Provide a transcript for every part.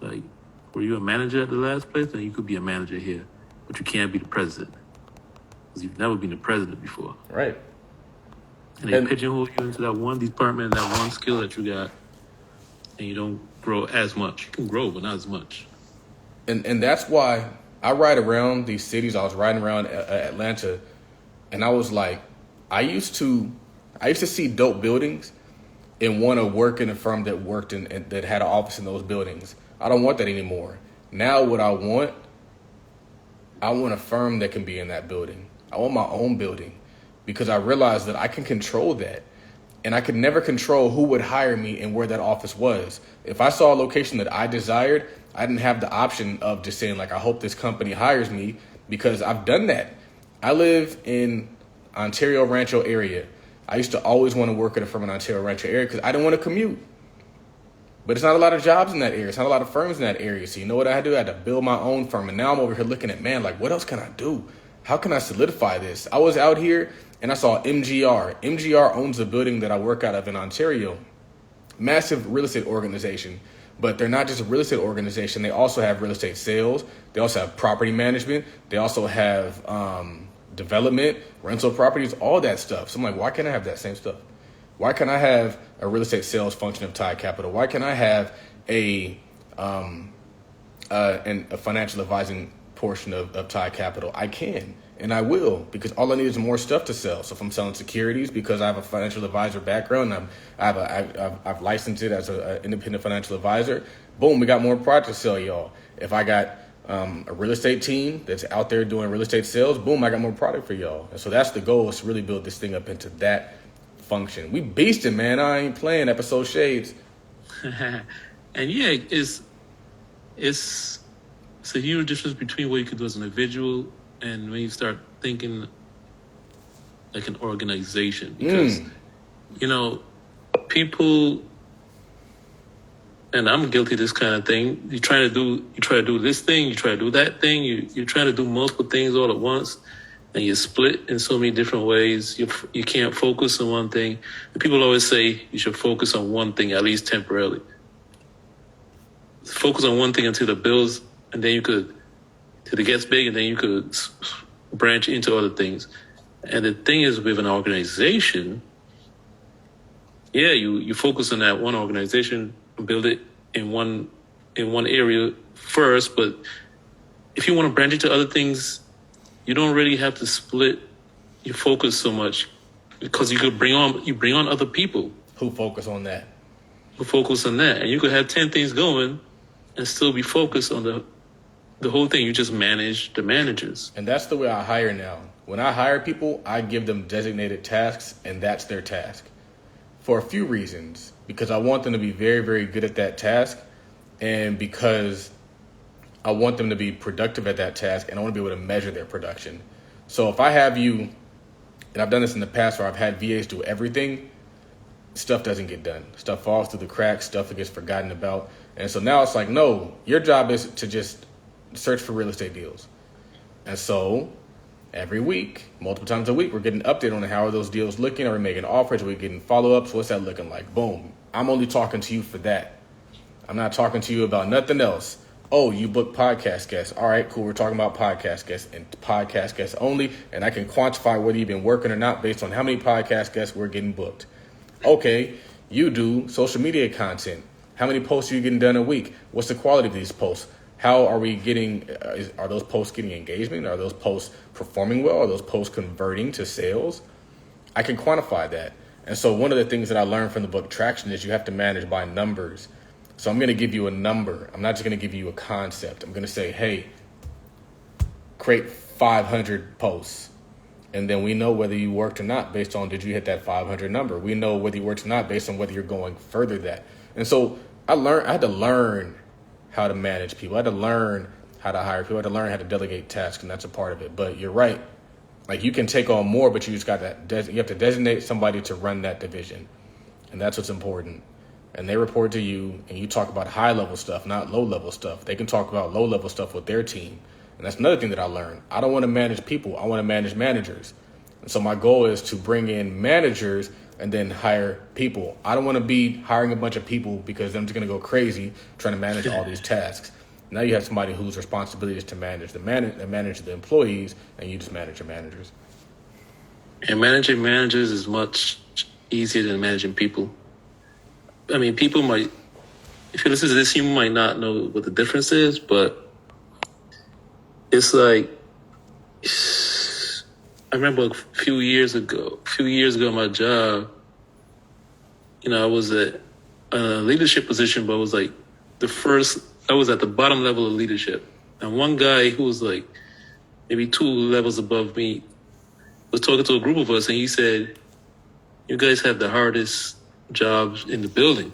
Like, were you a manager at the last place? Then you could be a manager here, but you can't be the president because you've never been the president before. Right. And they pigeonhole you into that one department, that one skill that you got, and you don't grow as much. You can grow, but not as much. And that's why I ride around these cities. I was riding around Atlanta, and I was like, I used to see dope buildings and want to work in a firm that worked in that had an office in those buildings. I don't want that anymore. Now what I want a firm that can be in that building. I want my own building because I realized that I can control that. And I could never control who would hire me and where that office was. If I saw a location that I desired, I didn't have the option of just saying, like, I hope this company hires me, because I've done that. I live in Ontario Rancho area. I used to always want to work at a firm in Ontario Rancho area because I didn't want to commute. But it's not a lot of jobs in that area. It's not a lot of firms in that area. So you know what I had to do? I had to build my own firm. And now I'm over here looking at, man, like, what else can I do? How can I solidify this? I was out here and I saw MGR. MGR owns the building that I work out of in Ontario. Massive real estate organization. But they're not just a real estate organization. They also have real estate sales. They also have property management. They also have development, rental properties, all that stuff. So I'm like, why can't I have that same stuff? Why can't I have a real estate sales function of Todd Capital? Why can't I have a financial advising portion of Todd Capital? I can, and I will, because all I need is more stuff to sell. So if I'm selling securities, because I have a financial advisor background, I've licensed it as an independent financial advisor, boom, we got more product to sell, y'all. If I got a real estate team that's out there doing real estate sales, boom, I got more product for y'all. And so that's the goal, is to really build this thing up into that function. We beasting, man. I ain't playing episode shades. And yeah, it's a huge difference between what you can do as an individual and when you start thinking like an organization. Because, you know, people, and I'm guilty of this kind of thing. You try to do this thing, you try to do that thing, you're trying to do multiple things all at once, and you're split in so many different ways. You can't focus on one thing. And people always say you should focus on one thing, at least temporarily. Focus on one thing until it builds, and then till it gets big, and then you could branch into other things. And the thing is, with an organization, yeah, you focus on that one organization, build it in one area first. But if you want to branch into other things, you don't really have to split your focus so much, because you bring on other people who focus on that, and you could have 10 things going and still be focused on the whole thing. You just manage the managers. And that's the way I hire now. When I hire people, I give them designated tasks, and that's their task, for a few reasons. Because I want them to be very, very good at that task, and because I want them to be productive at that task, and I want to be able to measure their production. So if I have you, and I've done this in the past where I've had VAs do everything, stuff doesn't get done. Stuff falls through the cracks, stuff gets forgotten about. And so now it's like, no, your job is to just search for real estate deals. And so every week, multiple times a week, we're getting an update on how are those deals looking. Are we making offers? Are we getting follow-ups? What's that looking like? Boom. I'm only talking to you for that. I'm not talking to you about nothing else. Oh, you booked podcast guests. All right, cool. We're talking about podcast guests and podcast guests only. And I can quantify whether you've been working or not based on how many podcast guests we're getting booked. Okay, you do social media content. How many posts are you getting done a week? What's the quality of these posts? How are we getting, are those posts getting engagement? Are those posts performing well? Are those posts converting to sales? I can quantify that. And so one of the things that I learned from the book Traction is you have to manage by numbers. So I'm going to give you a number. I'm not just going to give you a concept. I'm going to say, hey, create 500 posts. And then we know whether you worked or not based on did you hit that 500 number. We know whether you worked or not based on whether you're going further that. And so I had to learn how to manage people. I had to learn how to hire people. I had to learn how to delegate tasks, and that's a part of it. But you're right. Like, you can take on more, but you just got that. You have to designate somebody to run that division, and that's what's important. And they report to you, and you talk about high-level stuff, not low-level stuff. They can talk about low-level stuff with their team, and that's another thing that I learned. I don't want to manage people. I want to manage managers. And so my goal is to bring in managers and then hire people. I don't want to be hiring a bunch of people because I'm just going to go crazy trying to manage all these tasks. Now you have somebody whose responsibility is to manage the employees, and you just manage your managers. And managing managers is much easier than managing people. I mean, people might, if you listen to this, you might not know what the difference is, but it's like, I remember a few years ago, at my job, I was at a leadership position, but it was like I was at the bottom level of leadership. And one guy who was like maybe 2 levels above me was talking to a group of us, and he said, "You guys have the hardest jobs in the building."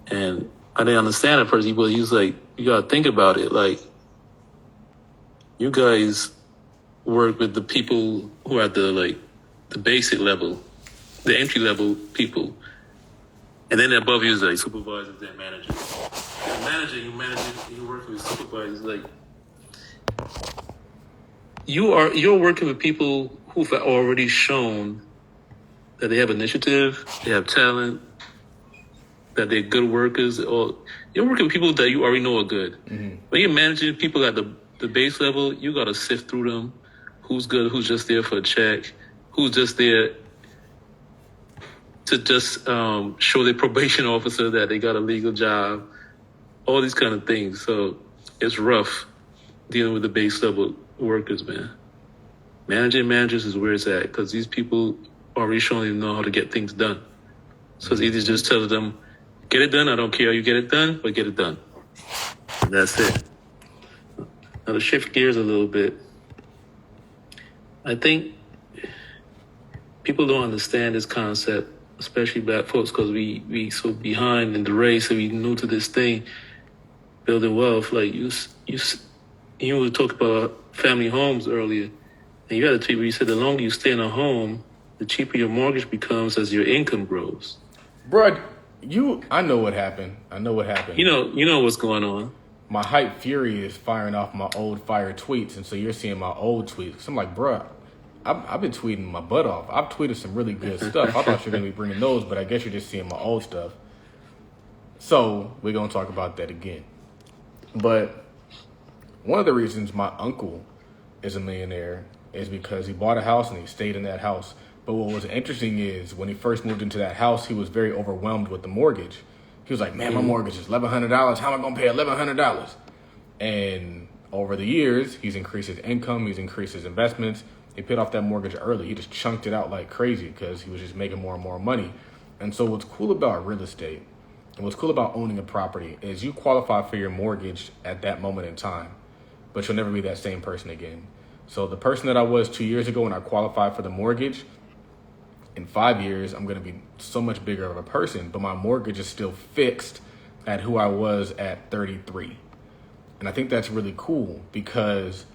And I didn't understand at first, but he was like, "You gotta think about it. Like, you guys work with the people who are the basic level, the entry level people, and then above you is like supervisors and managers. You work with supervisors. Like, you're working with people who've already shown that they have initiative, they have talent, that they're good workers. Or you're working with people that you already know are good. Mm-hmm. When you're managing people at the base level, you got to sift through them. Who's good? Who's just there for a check? Who's just there to just show their probation officer that they got a legal job? All these kind of things. So it's rough dealing with the base level workers, man. Managing managers is where it's at, because these people already showing they know how to get things done. So it's easy to just tell them, get it done. I don't care how you get it done, but get it done. And that's it. Now to shift gears a little bit, I think people don't understand this concept, especially black folks, because we so behind in the race and we new to this thing, building wealth. Like you were talking about family homes earlier, and you had a tweet where you said the longer you stay in a home, the cheaper your mortgage becomes as your income grows. Bro, I know what happened. You know what's going on. My hype fury is firing off my old fire tweets, and so you're seeing my old tweets. So I'm like, bruh, I've been tweeting my butt off. I've tweeted some really good stuff. I thought you were going to be bringing those, but I guess you're just seeing my old stuff. So we're going to talk about that again. But one of the reasons my uncle is a millionaire is because he bought a house and he stayed in that house. But what was interesting is when he first moved into that house, he was very overwhelmed with the mortgage. He was like, man, my mortgage is $1,100. How am I going to pay $1,100? And over the years, he's increased his income. He's increased his investments. He paid off that mortgage early. He just chunked it out like crazy because he was just making more and more money. And so what's cool about real estate and what's cool about owning a property is you qualify for your mortgage at that moment in time, but you'll never be that same person again. So the person that I was 2 years ago when I qualified for the mortgage, in 5 years, I'm going to be so much bigger of a person, but my mortgage is still fixed at who I was at 33. And I think that's really cool because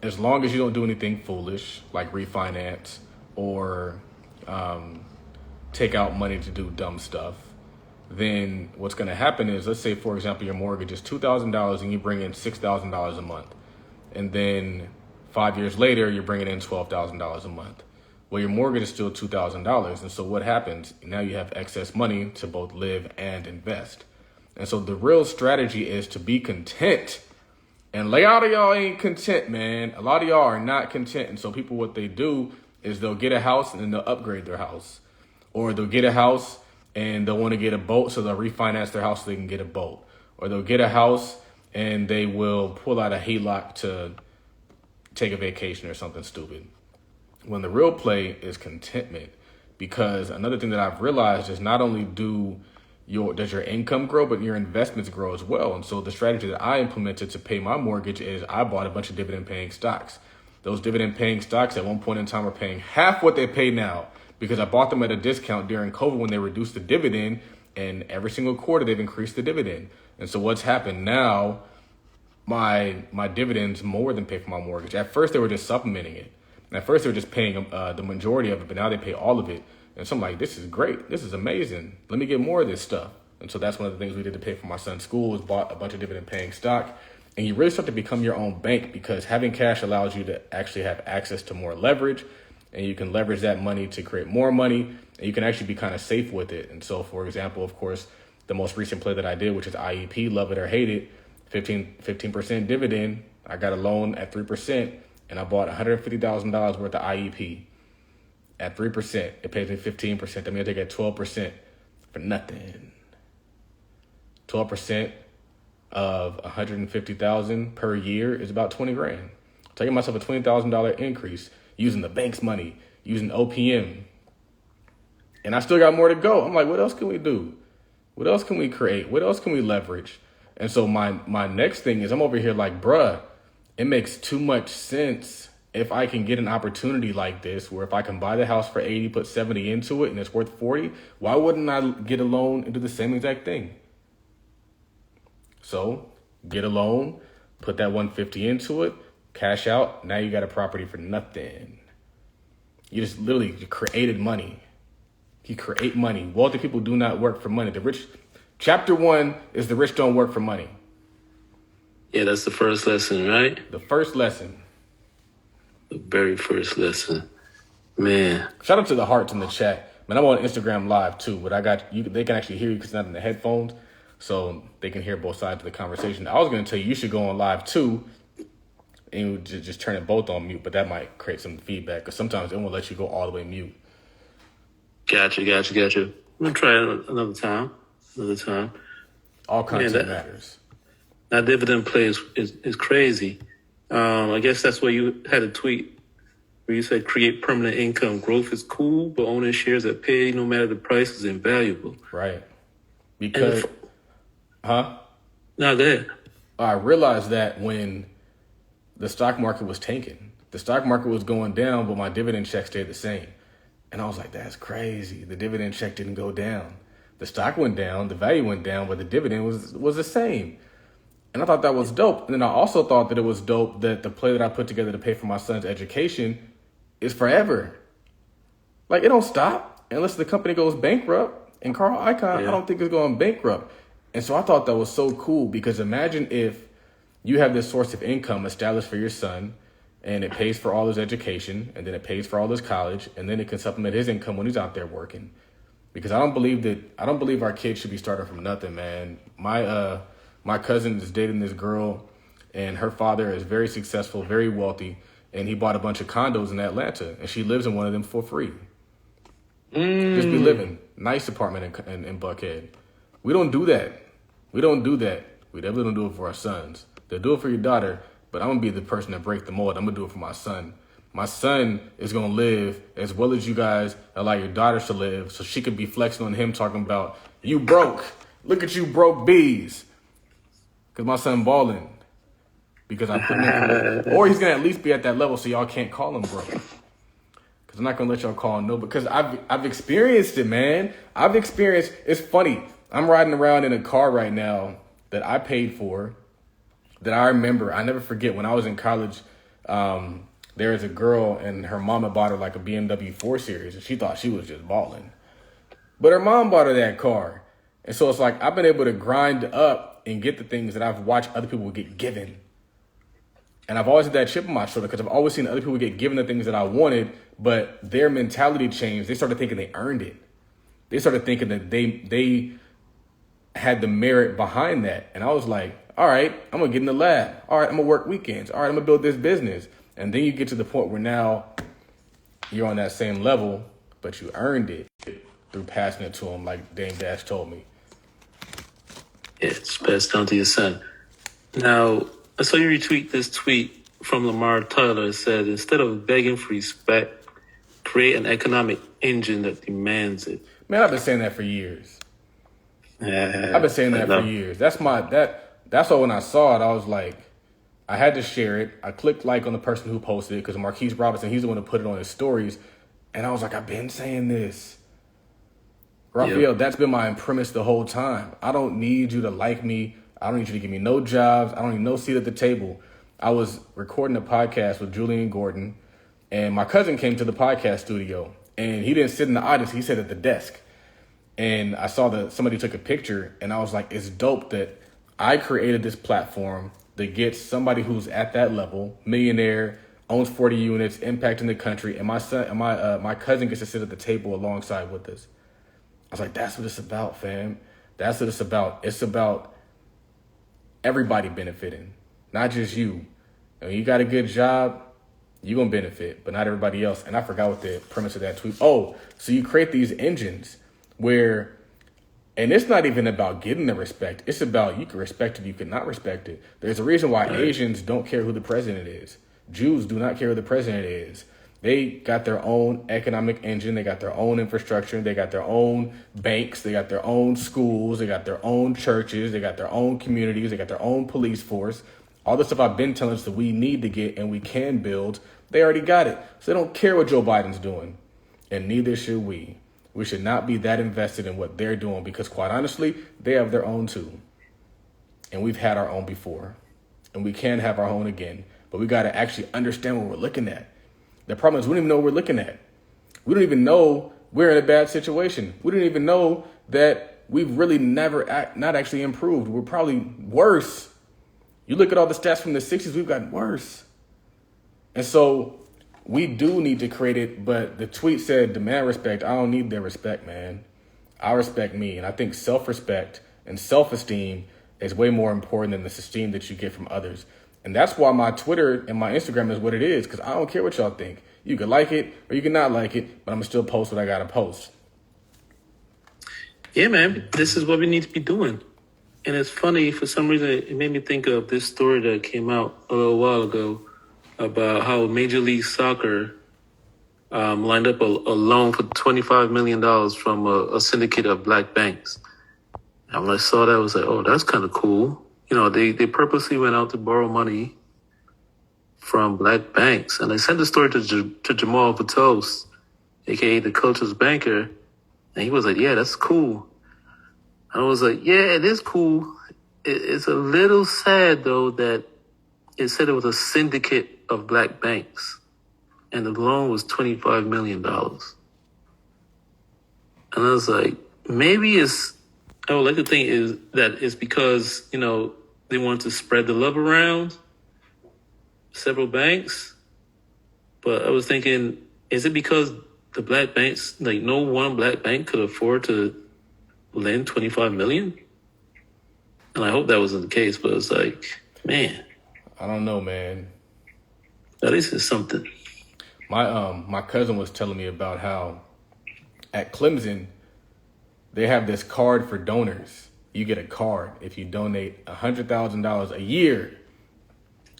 as long as you don't do anything foolish, like refinance or take out money to do dumb stuff, then what's going to happen is, let's say, for example, your mortgage is $2,000 and you bring in $6,000 a month. And then 5 years later, you're bringing in $12,000 a month. Well, your mortgage is still $2,000. And so what happens? Now you have excess money to both live and invest. And so the real strategy is to be content. And a lot of y'all ain't content, man. A lot of y'all are not content. And so people, what they do is they'll get a house and then they'll upgrade their house. Or they'll get a house and they'll want to get a boat, so they'll refinance their house so they can get a boat. Or they'll get a house and they will pull out a HELOC to take a vacation or something stupid. When the real play is contentment. Because another thing that I've realized is not only does your income grow, but your investments grow as well. And so the strategy that I implemented to pay my mortgage is I bought a bunch of dividend paying stocks. Those dividend paying stocks at one point in time were paying half what they pay now because I bought them at a discount during COVID when they reduced the dividend, and every single quarter they've increased the dividend. And so what's happened now, my dividends more than pay for my mortgage. At first they were just supplementing it. At first they were just paying the majority of it, but now they pay all of it. And so I'm like, this is great. This is amazing. Let me get more of this stuff. And so that's one of the things we did to pay for my son's school, was bought a bunch of dividend paying stock. And you really start to become your own bank, because having cash allows you to actually have access to more leverage. and you can leverage that money to create more money, and you can actually be kind of safe with it. And so, for example, of course, the most recent play that I did, which is IEP, love it or hate it, 15% dividend. I got a loan at 3%, and I bought $150,000 worth of IEP at 3%. It pays me 15%. That means I get 12% for nothing. 12% of $150,000 per year is about 20 grand. Taking myself a $20,000 increase using the bank's money, using OPM. And I still got more to go. I'm like, what else can we do? What else can we create? What else can we leverage? And so my next thing is I'm over here like, bruh, it makes too much sense if I can get an opportunity like this, where if I can buy the house for 80, put 70 into it, and it's worth 40, why wouldn't I get a loan and do the same exact thing? So get a loan, put that 150 into it, cash out. Now you got a property for nothing. You just literally created money. You create money. Wealthy people do not work for money. The rich, chapter 1 is the rich don't work for money. Yeah, that's the first lesson, right? The first lesson. The very first lesson. Man. Shout out to the hearts in the chat. Man, I'm on Instagram Live too, but I got you. They can actually hear you because it's not in the headphones, so they can hear both sides of the conversation. I was going to tell you should go on live too, and you just turn it both on mute, but that might create some feedback because sometimes it won't let you go all the way mute. Gotcha. I'm going to try it another time. All content matters. That dividend play is crazy. I guess that's why you had a tweet where you said create permanent income. Growth is cool, but owning shares that pay no matter the price is invaluable. Right. Because, No, go ahead. I realized that when the stock market was tanking, the stock market was going down, but my dividend check stayed the same. And I was like, that's crazy. The dividend check didn't go down. The stock went down, the value went down, but the dividend was the same. And I thought that was dope. And then I also thought that it was dope that the play that I put together to pay for my son's education is forever. Like, it don't stop unless the company goes bankrupt. And Carl Icahn, I don't think is going bankrupt. And so I thought that was so cool, because imagine if you have this source of income established for your son, and it pays for all his education, and then it pays for all his college, and then it can supplement his income when he's out there working. Because I don't believe our kids should be starting from nothing, man. My cousin is dating this girl, and her father is very successful, very wealthy, and he bought a bunch of condos in Atlanta, and she lives in one of them for free. Just be living. Nice apartment in Buckhead. We don't do that. We definitely don't do it for our sons. They'll do it for your daughter, but I'm going to be the person that break the mold. I'm going to do it for my son. My son is going to live as well as you guys allow your daughter to live, so she could be flexing on him, talking about, you broke. Look at you broke bees. Because my son balling. Because I put him in. Or he's going to at least be at that level so y'all can't call him broke. Because I'm not going to let y'all call him no. Because I've experienced it, man. It's funny. I'm riding around in a car right now that I paid for, that I remember. I never forget when I was in college, there was a girl and her mama bought her like a BMW 4 Series, and she thought she was just balling. But her mom bought her that car. And so it's like I've been able to grind up and get the things that I've watched other people get given. And I've always had that chip on my shoulder because I've always seen other people get given the things that I wanted, but their mentality changed. They started thinking they earned it. They started thinking that they had the merit behind that. And I was like, all right, I'm going to get in the lab. All right, I'm going to work weekends. All right, I'm going to build this business. And then you get to the point where now you're on that same level, but you earned it through passing it to them, like Dame Dash told me. Yeah, it's passed down to your son. Now, I saw you retweet this tweet from Lamar Tyler. It said, instead of begging for respect, create an economic engine that demands it. Man, I've been saying that for years. Yeah, I've been saying that for years. That's why when I saw it, I was like, I had to share it. I clicked like on the person who posted it because Marquise Robinson, he's the one who put it on his stories. And I was like, I've been saying this. Raphael, That's been my premise the whole time. I don't need you to like me. I don't need you to give me no jobs. I don't need no seat at the table. I was recording a podcast with Julian Gordon, and my cousin came to the podcast studio, and he didn't sit in the audience. He sat at the desk. And I saw that somebody took a picture, and I was like, it's dope that I created this platform that gets somebody who's at that level, millionaire, owns 40 units, impacting the country, and my son and my cousin gets to sit at the table alongside with us. I was like, that's what it's about, fam. That's what it's about. It's about everybody benefiting, not just you. And when you got a good job, you're going to benefit, but not everybody else. And I forgot what the premise of that tweet. Oh, so you create these engines where, and it's not even about getting the respect. It's about you can respect it, you cannot respect it. There's a reason why Asians don't care who the president is. Jews do not care who the president is. They got their own economic engine. They got their own infrastructure. They got their own banks. They got their own schools. They got their own churches. They got their own communities. They got their own police force. All the stuff I've been telling us that we need to get and we can build, they already got it. So they don't care what Joe Biden's doing. And neither should we. We should not be that invested in what they're doing because, quite honestly, they have their own too. And we've had our own before. And we can have our own again. But we got to actually understand what we're looking at. The problem is we don't even know what we're looking at. We don't even know we're in a bad situation. We don't even know that we've really not actually improved. We're probably worse. You look at all the stats from the 60s, we've gotten worse. And so we do need to create it, but the tweet said, demand respect. I don't need their respect, man. I respect me. And I think self-respect and self-esteem is way more important than the esteem that you get from others. And that's why my Twitter and my Instagram is what it is, because I don't care what y'all think. You can like it or you can not like it, but I'm going to still post what I got to post. Yeah, man, this is what we need to be doing. And it's funny, for some reason, it made me think of this story that came out a little while ago about how Major League Soccer lined up a loan for $25 million from a syndicate of black banks. And when I saw that, I was like, oh, that's kind of cool. You know, they purposely went out to borrow money from black banks. And they sent the story to Jamal Vatos, a.k.a. the Culture's banker. And he was like, yeah, that's cool. I was like, yeah, it is cool. It's a little sad, though, that it said it was a syndicate of black banks. And the loan was $25 million. And I was like, maybe I would like to think is that it's because, you know, they want to spread the love around several banks. But I was thinking, is it because the black banks, like no one black bank could afford to lend $25 million? And I hope that wasn't the case, but it's like, man. I don't know, man. At least it's something. My cousin was telling me about how at Clemson, they have this card for donors. You get a card if you donate $100,000 a year.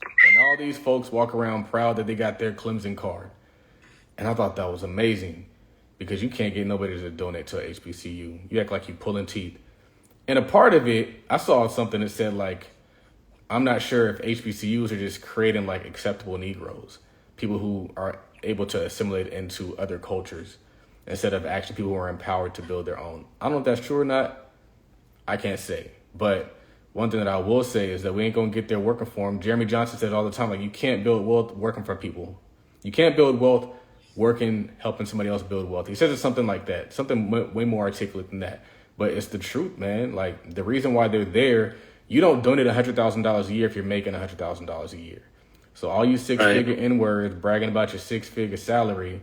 And all these folks walk around proud that they got their Clemson card. And I thought that was amazing because you can't get nobody to donate to a HBCU. You act like you pulling teeth. And a part of it, I saw something that said, like, I'm not sure if HBCUs are just creating, like, acceptable Negroes, people who are able to assimilate into other cultures instead of actually people who are empowered to build their own. I don't know if that's true or not. I can't say. But one thing that I will say is that we ain't going to get there working for them. Jeremy Johnson says all the time, like, you can't build wealth working for people. You can't build wealth working, helping somebody else build wealth. He says it's something like that, something way more articulate than that. But it's the truth, man. Like, the reason why they're there, you don't donate $100,000 a year if you're making $100,000 a year. So all you six-figure N-words bragging about your six-figure salary,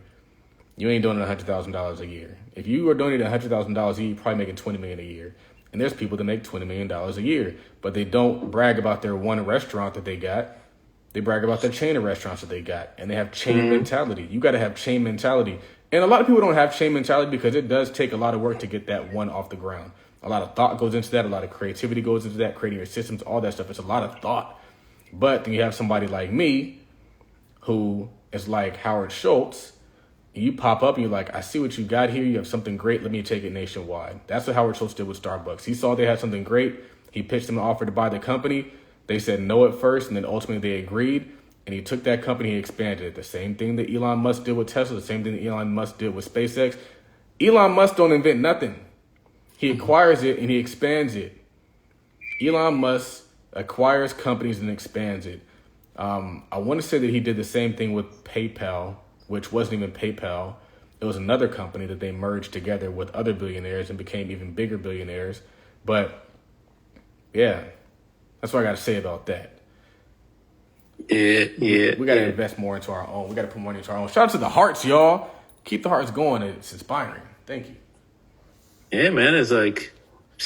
you ain't donating $100,000 a year. If you are donating $100,000 a year, you're probably making $20 million a year. And there's people that make $20 million a year, but they don't brag about their one restaurant that they got. They brag about their chain of restaurants that they got, and they have chain mentality. You got to have chain mentality. And a lot of people don't have chain mentality because it does take a lot of work to get that one off the ground. A lot of thought goes into that. A lot of creativity goes into that, creating your systems, all that stuff. It's a lot of thought. But then you have somebody like me who is like Howard Schultz. You pop up and you're like, I see what you got here. You have something great. Let me take it nationwide. That's what Howard Schultz did with Starbucks. He saw they had something great. He pitched them an offer to buy the company. They said no at first, and then ultimately they agreed. And he took that company, he expanded it. The same thing that Elon Musk did with Tesla, the same thing that Elon Musk did with SpaceX. Elon Musk don't invent nothing. He acquires it and he expands it. Elon Musk acquires companies and expands it. I want to say that he did the same thing with PayPal, which wasn't even PayPal. It was another company that they merged together with other billionaires and became even bigger billionaires. But yeah, that's what I got to say about that. Yeah. We got to invest more into our own. We got to put money into our own. Shout out to the Hearts, y'all. Keep the Hearts going. It's inspiring. Thank you. Yeah, man. It's like,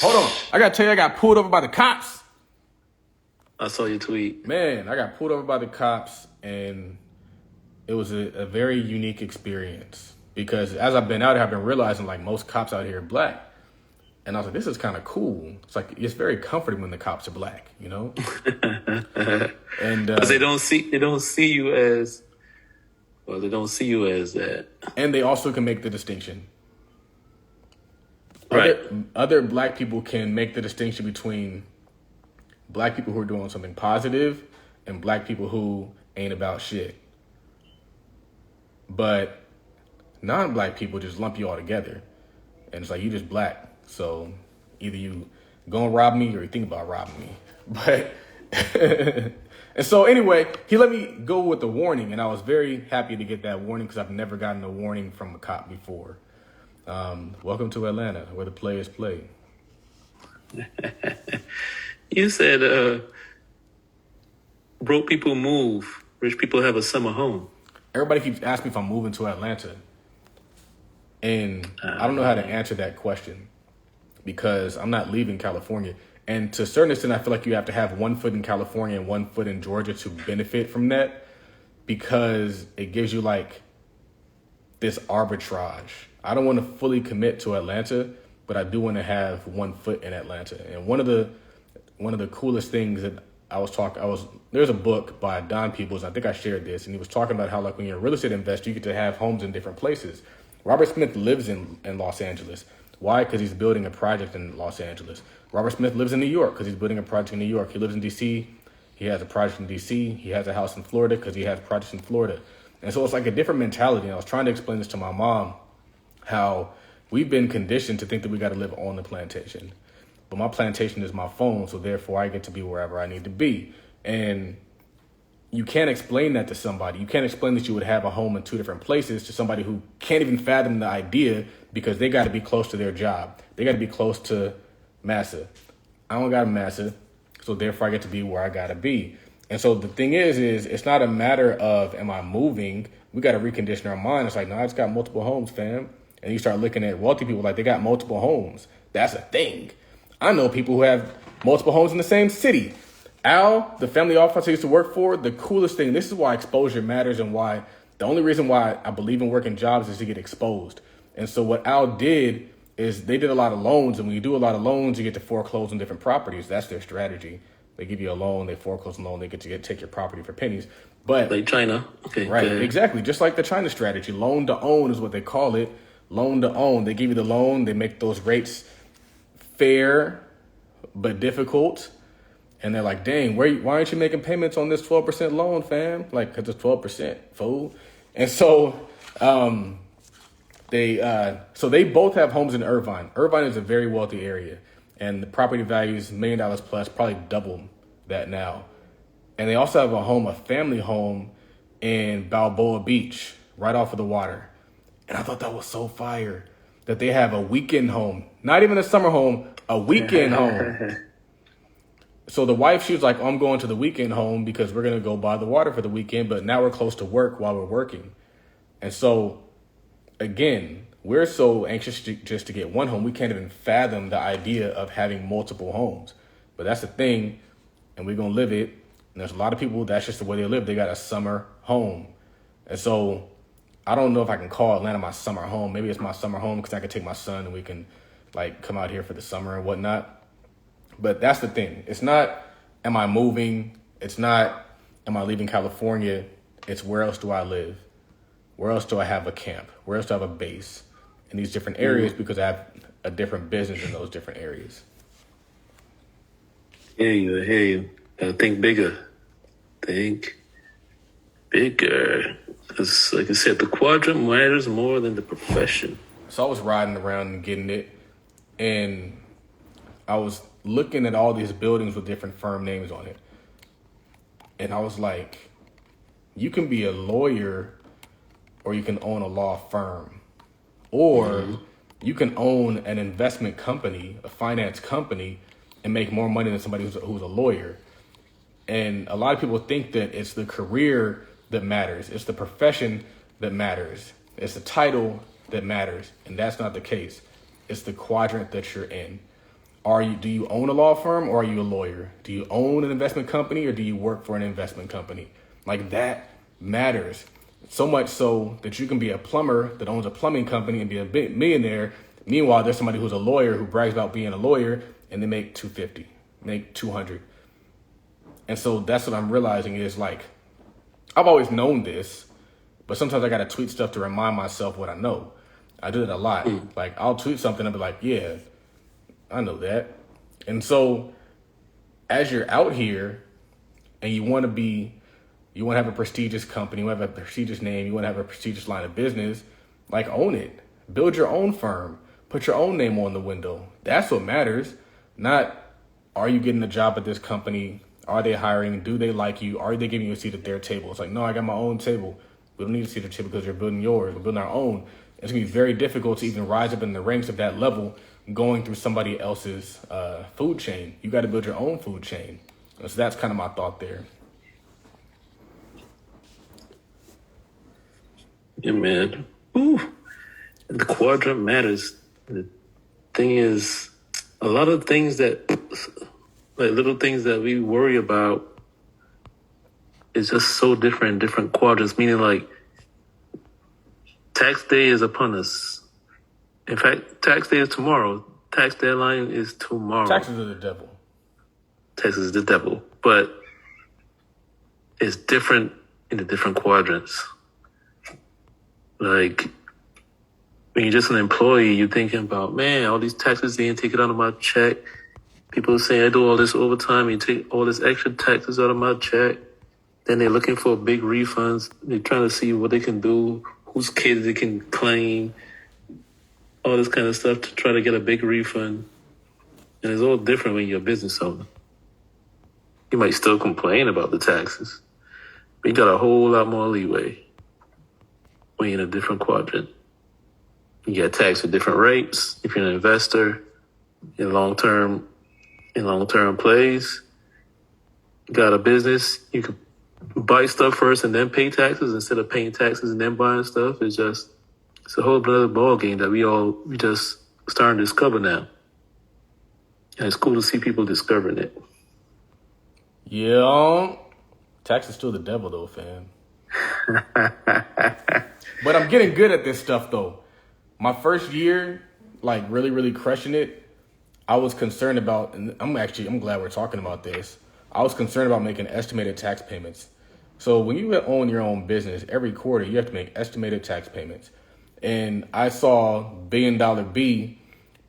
Hold on. I got to tell you, I got pulled over by the cops. I saw your tweet. Man, I got pulled over by the cops, and it was a very unique experience because as I've been out here, I've been realizing like most cops out here are black. And I was like, this is kind of cool. It's like, it's very comforting when the cops are black, you know? And Because they don't see you as, well, they don't see you as that. And they also can make the distinction. Right. Other black people can make the distinction between black people who are doing something positive and black people who ain't about shit. But non-black people just lump you all together. And it's like, you just black. So either you gonna rob me or you think about robbing me. But and so anyway, he let me go with the warning, and I was very happy to get that warning because I've never gotten a warning from a cop before. Welcome to Atlanta, where the players play. You said broke people move, rich people have a summer home. Everybody keeps asking me if I'm moving to Atlanta, and I don't know how to answer that question because I'm not leaving California. And to a certain extent, I feel like you have to have 1 foot in California and 1 foot in Georgia to benefit from that because it gives you like this arbitrage. I don't want to fully commit to Atlanta, but I do want to have 1 foot in Atlanta. And one of the coolest things that there's a book by Don Peebles. I think I shared this, and he was talking about how like when you're a real estate investor, you get to have homes in different places. Robert Smith lives in Los Angeles. Why? Because he's building a project in Los Angeles. Robert Smith lives in New York because he's building a project in New York. He lives in D.C. He has a project in D.C. He has a house in Florida because he has projects in Florida. And so it's like a different mentality. And I was trying to explain this to my mom, how we've been conditioned to think that we got to live on the plantation. But my plantation is my phone, so therefore I get to be wherever I need to be. And you can't explain that to somebody. You can't explain that you would have a home in 2 different places to somebody who can't even fathom the idea because they got to be close to their job. They got to be close to Massa. I don't got a Massa, so therefore I get to be where I got to be. And so the thing is it's not a matter of am I moving? We got to recondition our mind. It's like, no, I just got multiple homes, fam. And you start looking at wealthy people like they got multiple homes. That's a thing. I know people who have multiple homes in the same city. Al, the family office I used to work for, the coolest thing, this is why exposure matters and why the only reason why I believe in working jobs is to get exposed. And so what Al did is they did a lot of loans. And when you do a lot of loans, you get to foreclose on different properties. That's their strategy. They give you a loan, they foreclose a loan, they get to take your property for pennies. But like China. Okay. Right, exactly. Just like the China strategy. Loan to own is what they call it. Loan to own. They give you the loan, they make those rates fair but difficult. And they're like, dang, why aren't you making payments on this 12% loan, fam? Like, because it's 12%, fool. And so they both have homes in Irvine. Irvine is a very wealthy area. And the property value is $1 million plus, probably double that now. And they also have a family home in Balboa Beach, right off of the water. And I thought that was so fire that they have a weekend home, not even a summer home, a weekend home. So the wife, she was like, I'm going to the weekend home because we're going to go by the water for the weekend. But now we're close to work while we're working. And so, again, we're so anxious just to get one home. We can't even fathom the idea of having multiple homes. But that's the thing. And we're going to live it. And there's a lot of people, that's just the way they live. They got a summer home. And so I don't know if I can call Atlanta my summer home. Maybe it's my summer home because I can take my son and we can like come out here for the summer and whatnot. But that's the thing. It's not, am I moving? It's not, am I leaving California? It's where else do I live? Where else do I have a camp? Where else do I have a base in these different areas because I have a different business in those different areas? I hear you. Gotta think bigger. Think bigger. Because, like I said, the quadrant matters more than the profession. So I was riding around and getting it, and I was looking at all these buildings with different firm names on it. And I was like, you can be a lawyer or you can own a law firm. Or you can own an investment company, a finance company, and make more money than somebody who's a lawyer. And a lot of people think that it's the career that matters. It's the profession that matters. It's the title that matters. And that's not the case. It's the quadrant that you're in. Do you own a law firm or are you a lawyer? Do you own an investment company or do you work for an investment company? Like, that matters. So much so that you can be a plumber that owns a plumbing company and be a millionaire. Meanwhile, there's somebody who's a lawyer who brags about being a lawyer and they make $250, make $200. And so that's what I'm realizing is, like, I've always known this, but sometimes I got to tweet stuff to remind myself what I know. I do it a lot. Like, I'll tweet something and be like, yeah, I know that. And so as you're out here and you want to have a prestigious company, you want to have a prestigious name, you want to have a prestigious line of business, like, own it. Build your own firm. Put your own name on the window. That's what matters. Not, are you getting a job at this company? Are they hiring? Do they like you? Are they giving you a seat at their table? It's like, no, I got my own table. We don't need a seat at the table because you're building yours. We're building our own. It's going to be very difficult to even rise up in the ranks of that level going through somebody else's food chain. You got to build your own food chain. So that's kind of my thought there. Yeah, man. Ooh. The quadrant matters. The thing is, a lot of things that, like, little things that we worry about is just so different in different quadrants, meaning, like, tax day is upon us. In fact, tax day is tomorrow. Tax deadline is tomorrow. Taxes are the devil. Taxes is the devil. But it's different in the different quadrants. Like, when you're just an employee, you're thinking about, man, all these taxes, they didn't take it out of my check. People are saying I do all this overtime, you take all this extra taxes out of my check. Then they're looking for big refunds. They're trying to see what they can do, whose kids they can claim, all this kind of stuff to try to get a big refund. And it's all different when you're a business owner. You might still complain about the taxes, but you got a whole lot more leeway when you're in a different quadrant. You get taxed at different rates. If you're an investor in long-term plays, you got a business, you could buy stuff first and then pay taxes instead of paying taxes and then buying stuff. It's a whole other ball game that we just starting to discover now. And it's cool to see people discovering it. Yeah. Tax is still the devil though, fam. But I'm getting good at this stuff though. My first year, like, really, really crushing it, I was concerned about, and I'm glad we're talking about this. I was concerned about making estimated tax payments. So when you own your own business, every quarter you have to make estimated tax payments. And I saw $1 Billion B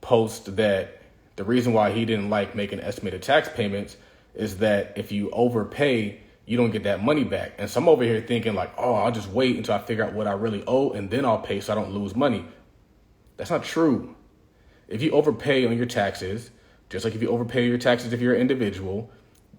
post that the reason why he didn't like making estimated tax payments is that if you overpay, you don't get that money back. And so I'm over here thinking, like, oh, I'll just wait until I figure out what I really owe and then I'll pay so I don't lose money. That's not true. If you overpay on your taxes, just like if you overpay your taxes if you're an individual,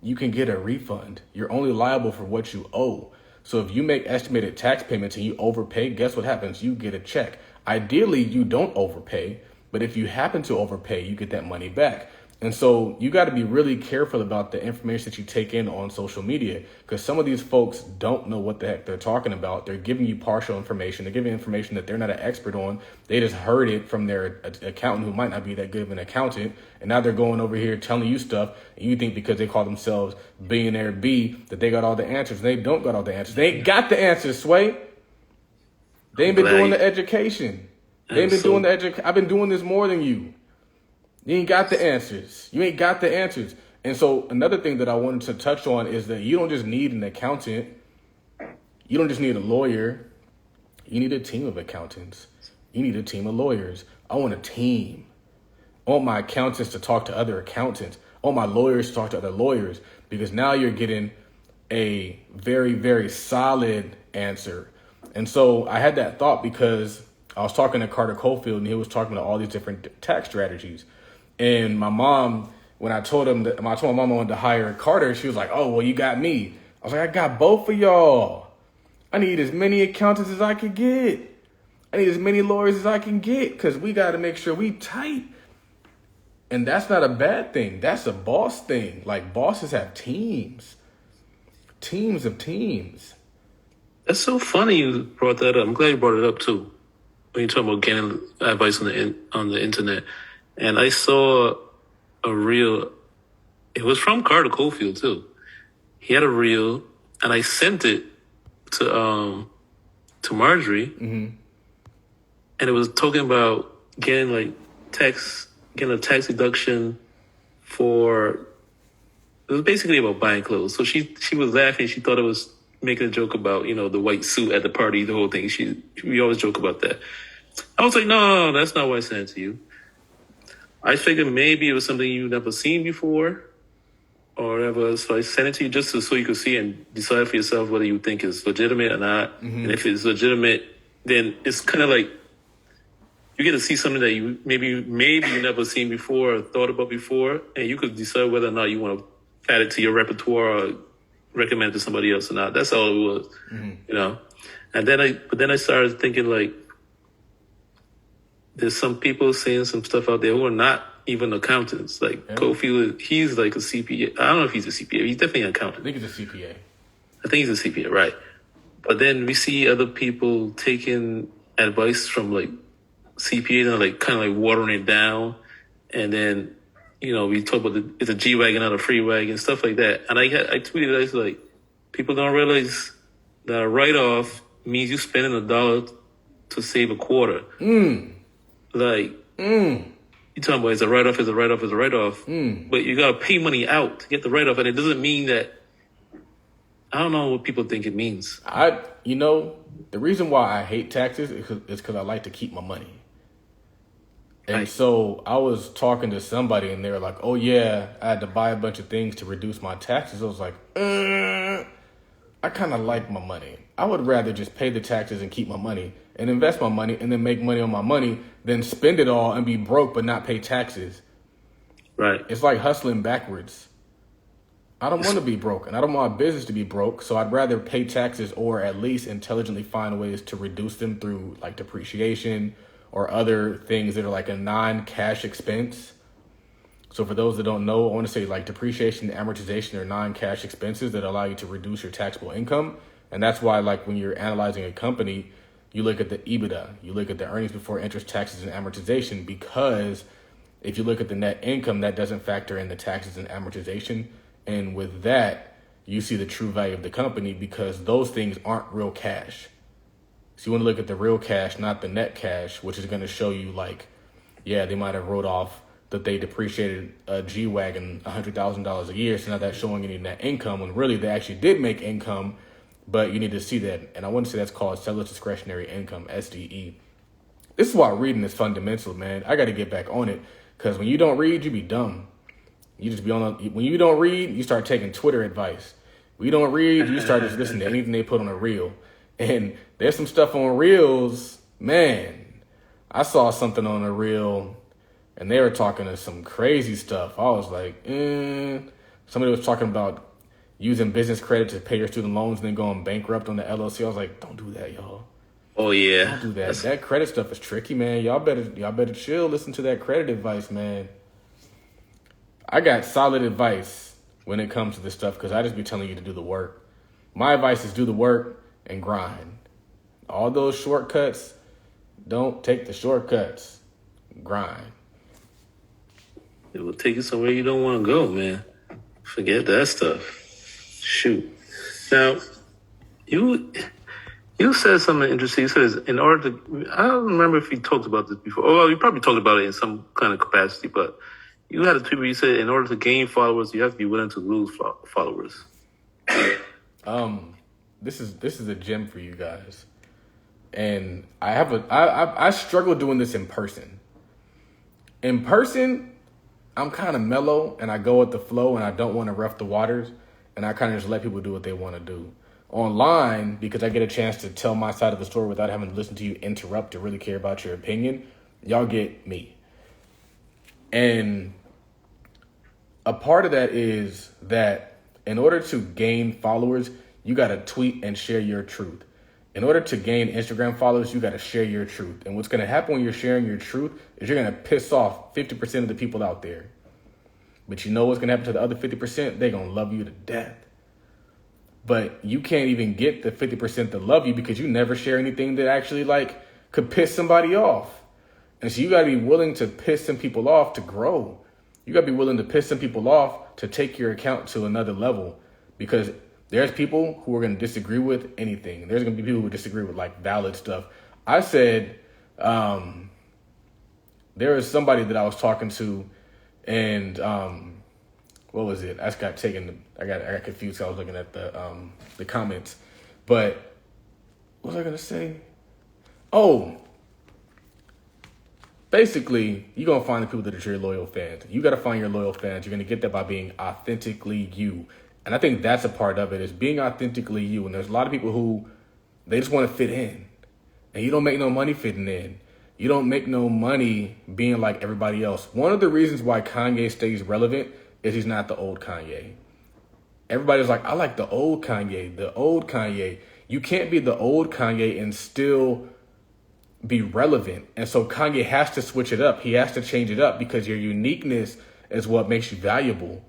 you can get a refund. You're only liable for what you owe. So if you make estimated tax payments and you overpay, guess what happens? You get a check. Ideally, you don't overpay, but if you happen to overpay, you get that money back. And so you got to be really careful about the information that you take in on social media, because some of these folks don't know what the heck they're talking about. They're giving you partial information. They're giving information that they're not an expert on. They just heard it from their accountant who might not be that good of an accountant. And now they're going over here telling you stuff. And you think because they call themselves Billionaire B that they got all the answers. They don't got all the answers. They ain't got the answers, Sway. They ain't been doing the education. They ain't been doing the education. I've been doing this more than you. You ain't got the answers. You ain't got the answers. And so another thing that I wanted to touch on is that you don't just need an accountant. You don't just need a lawyer. You need a team of accountants. You need a team of lawyers. I want a team. I want my accountants to talk to other accountants. I want my lawyers to talk to other lawyers, because now you're getting a very, very solid answer. And so I had that thought because I was talking to Carter Cofield and he was talking about all these different tax strategies. And my mom, when I told my mom I wanted to hire Carter, she was like, oh, well, you got me. I was like, I got both of y'all. I need as many accountants as I can get. I need as many lawyers as I can get, because we got to make sure we tight. And that's not a bad thing. That's a boss thing. Like, bosses have teams. Teams of teams. That's so funny you brought that up. I'm glad you brought it up too. When you're talking about getting advice on the internet, and I saw a reel. It was from Carter Cofield too. He had a reel, and I sent it to Marjorie, and it was talking about getting getting a tax deduction for. It was basically about buying clothes. So she was laughing. She thought it was making a joke about, the white suit at the party, the whole thing. We always joke about that. I was like, no, that's not what I sent it to you. I figured maybe it was something you've never seen before or whatever. So I sent it to you just so you could see and decide for yourself whether you think it's legitimate or not. Mm-hmm. And if it's legitimate, then it's kind of like you get to see something that you maybe you never seen before or thought about before, and you could decide whether or not you want to add it to your repertoire or recommend it to somebody else or not. That's all it was, And then I started thinking, like, there's some people saying some stuff out there who are not even accountants. Like Cofield, he's like a CPA. I don't know if he's a CPA. He's definitely an accountant. I think he's a CPA. I think he's a CPA, right? But then we see other people taking advice from like CPAs and like kind of like watering it down, and then we talk about it's a G wagon, not a free wagon, stuff like that. And I tweeted, I was like, people don't realize that a write-off means you spending $1 to save a quarter. Like, you talking about is a write-off, but you got to pay money out to get the write-off. And it doesn't mean that, I don't know what people think it means. The reason why I hate taxes is because I like to keep my money. And so I was talking to somebody and they were like, oh yeah, I had to buy a bunch of things to reduce my taxes. I was like, I kind of like my money. I would rather just pay the taxes and keep my money and invest my money and then make money on my money than spend it all and be broke but not pay taxes. Right. It's like hustling backwards. I don't want to be broke and I don't want my business to be broke. So I'd rather pay taxes or at least intelligently find ways to reduce them through like depreciation or other things that are like a non-cash expense. So for those that don't know, I want to say like depreciation and amortization are non-cash expenses that allow you to reduce your taxable income. And that's why like when you're analyzing a company, you look at the EBITDA, you look at the earnings before interest, taxes, and amortization, because if you look at the net income, that doesn't factor in the taxes and amortization. And with that, you see the true value of the company because those things aren't real cash. So you want to look at the real cash, not the net cash, which is going to show you like, yeah, they might have wrote off that they depreciated a G-Wagon $100,000 a year. So now that's showing any net income when really they actually did make income, but you need to see that. And I want to say that's called seller's discretionary income, SDE. This is why reading is fundamental, man. I got to get back on it because when you don't read, you be dumb. You just be when you don't read, you start taking Twitter advice. When you don't read, you start just listening to anything they put on a reel. And there's some stuff on reels, man. I saw something on a reel, and they were talking to some crazy stuff. I was like, Somebody was talking about using business credit to pay your student loans and then going bankrupt on the LLC. I was like, don't do that, y'all. Oh yeah, don't do that. That credit stuff is tricky, man. Y'all better chill. Listen to that credit advice, man. I got solid advice when it comes to this stuff because I just be telling you to do the work. My advice is do the work and grind. All those shortcuts, don't take the shortcuts. Grind. It will take you somewhere you don't want to go, man. Forget that stuff. Shoot. Now, you said something interesting. You said in order to, I don't remember if you talked about this before. Oh, well, you probably talked about it in some kind of capacity, but you had a tweet where you said in order to gain followers, you have to be willing to lose followers. This is a gem for you guys. And I struggle doing this in person. In person, I'm kind of mellow and I go with the flow and I don't want to rough the waters and I kind of just let people do what they want to do. Online, because I get a chance to tell my side of the story without having to listen to you interrupt or really care about your opinion, y'all get me. And a part of that is that in order to gain followers, you got to tweet and share your truth. In order to gain Instagram followers, you got to share your truth. And what's going to happen when you're sharing your truth is you're going to piss off 50% of the people out there. But you know what's going to happen to the other 50%? They're going to love you to death. but you can't even get the 50% that love you because you never share anything that actually like could piss somebody off. And so you got to be willing to piss some people off to grow. You got to be willing to piss some people off to take your account to another level, because there's people who are going to disagree with anything. There's going to be people who disagree with like valid stuff. I said, there was somebody that I was talking to, and what was it? I just got taken. I got confused. So I was looking at the comments. But what was I gonna say? Oh, basically, you're gonna find the people that are your loyal fans. You got to find your loyal fans. You're gonna get that by being authentically you. And I think that's a part of it, is being authentically you. And there's a lot of people who they just want to fit in, and you don't make no money fitting in. You don't make no money being like everybody else. One of the reasons why Kanye stays relevant is he's not the old Kanye. Everybody's like, I like the old Kanye, the old Kanye. You can't be the old Kanye and still be relevant. And so Kanye has to switch it up. He has to change it up, because your uniqueness is what makes you valuable.